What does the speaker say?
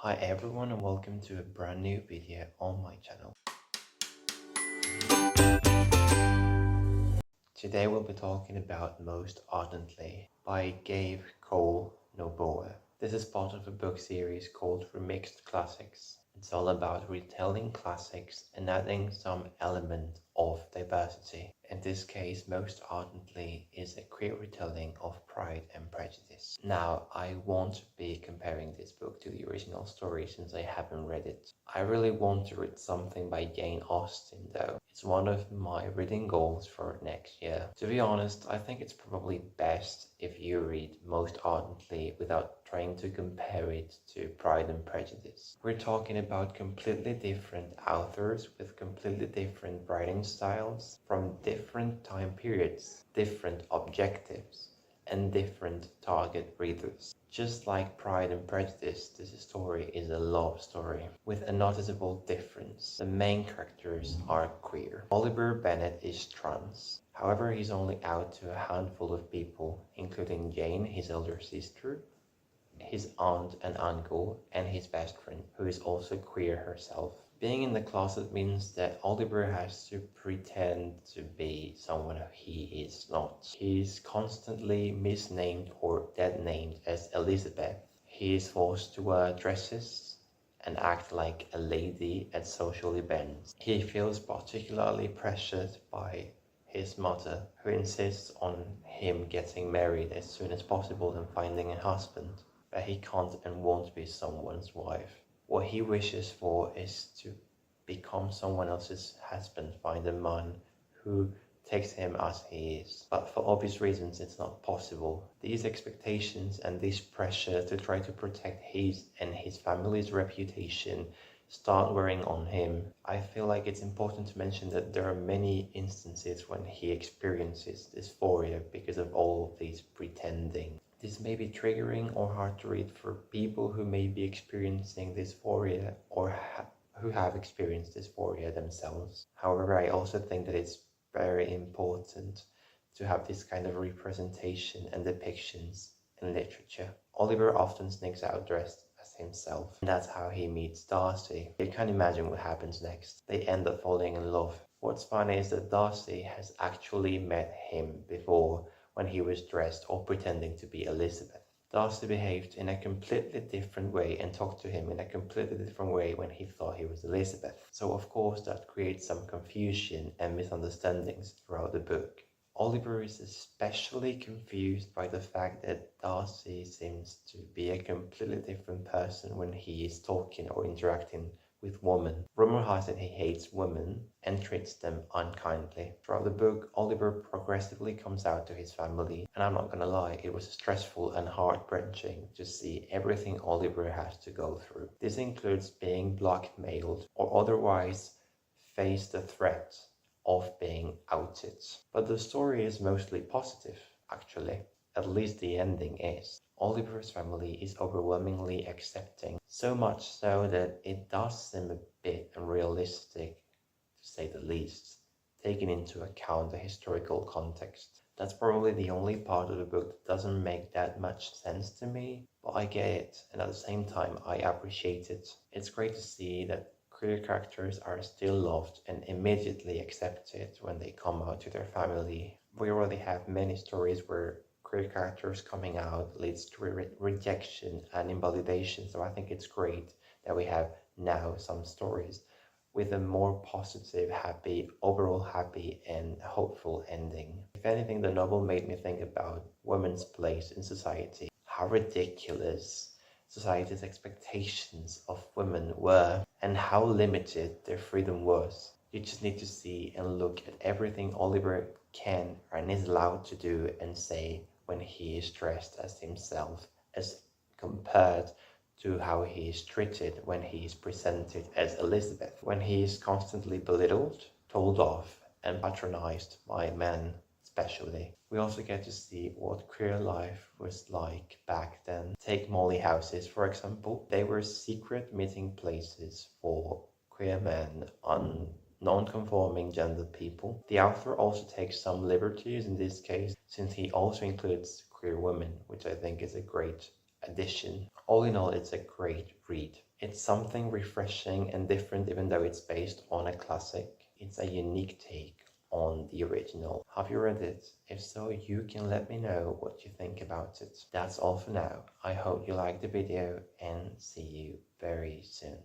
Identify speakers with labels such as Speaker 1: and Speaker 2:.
Speaker 1: Hi everyone and welcome to a brand new video on my channel. Today we'll be talking about Most Ardently by Gabe Cole Noboa. This is part of a book series called Remixed Classics. It's all about retelling classics and adding some element of diversity. In this case, Most Ardently is a queer retelling of Pride and Prejudice. Now, I won't be comparing this book to the original story since I haven't read it. I really want to read something by Jane Austen though. It's one of my reading goals for next year. To be honest, I think it's probably best if you read Most Ardently without trying to compare it to Pride and Prejudice. We're talking about completely different authors with completely different writing styles from different time periods, different objectives, and different target readers. Just like Pride and Prejudice, this story is a love story with a noticeable difference. The main characters are queer. Oliver Bennet is trans. However, he's only out to a handful of people, including Jane, his elder sister, his aunt and uncle, and his best friend, who is also queer herself. Being in the closet means that Oliver has to pretend to be someone he is not. He's constantly misnamed or dead named as Elizabeth. He is forced to wear dresses and act like a lady at social events. He feels particularly pressured by his mother, who insists on him getting married as soon as possible and finding a husband. But he can't and won't be someone's wife. What he wishes for is to become someone else's husband, find a man who takes him as he is. But for obvious reasons, it's not possible. These expectations and this pressure to try to protect his and his family's reputation start wearing on him. I feel like it's important to mention that there are many instances when he experiences dysphoria because of all of these pretending. This may be triggering or hard to read for people who may be experiencing dysphoria or who have experienced dysphoria themselves. However, I also think that it's very important to have this kind of representation and depictions in literature. Oliver often sneaks out dressed as himself, and that's how he meets Darcy. You can imagine what happens next. They end up falling in love. What's funny is that Darcy has actually met him before when he was dressed or pretending to be Elizabeth. Darcy behaved in a completely different way and talked to him in a completely different way when he thought he was Elizabeth. So of course that creates some confusion and misunderstandings throughout the book. Oliver is especially confused by the fact that Darcy seems to be a completely different person when he is talking or interacting with women. Rumor has it he hates women and treats them unkindly. Throughout the book, Oliver progressively comes out to his family, and I'm not gonna lie, it was stressful and heart-wrenching to see everything Oliver has to go through. This includes being blackmailed or otherwise face the threat of being outed. But the story is mostly positive, actually. At least the ending is. Oliver's family is overwhelmingly accepting, so much so that it does seem a bit unrealistic, to say the least, taking into account the historical context. That's probably the only part of the book that doesn't make that much sense to me, but I get it, and at the same time I appreciate it. It's great to see that queer characters are still loved and immediately accepted when they come out to their family. We already have many stories where queer characters coming out leads to rejection and invalidation, so I think it's great that we have now some stories with a more positive, happy, overall happy and hopeful ending. If anything, the novel made me think about women's place in society, how ridiculous society's expectations of women were, and how limited their freedom was. You just need to see and look at everything Oliver can and is allowed to do and say when he is dressed as himself, as compared to how he is treated when he is presented as Elizabeth, when he is constantly belittled, told off, and patronized by men especially. We also get to see what queer life was like back then. Take Molly houses, for example. They were secret meeting places for queer men on non-conforming gender people. The author also takes some liberties in this case, since he also includes queer women, which I think is a great addition. All in all, it's a great read. It's something refreshing and different even though it's based on a classic. It's a unique take on the original. Have you read it? If so, you can let me know what you think about it. That's all for now. I hope you liked the video and see you very soon.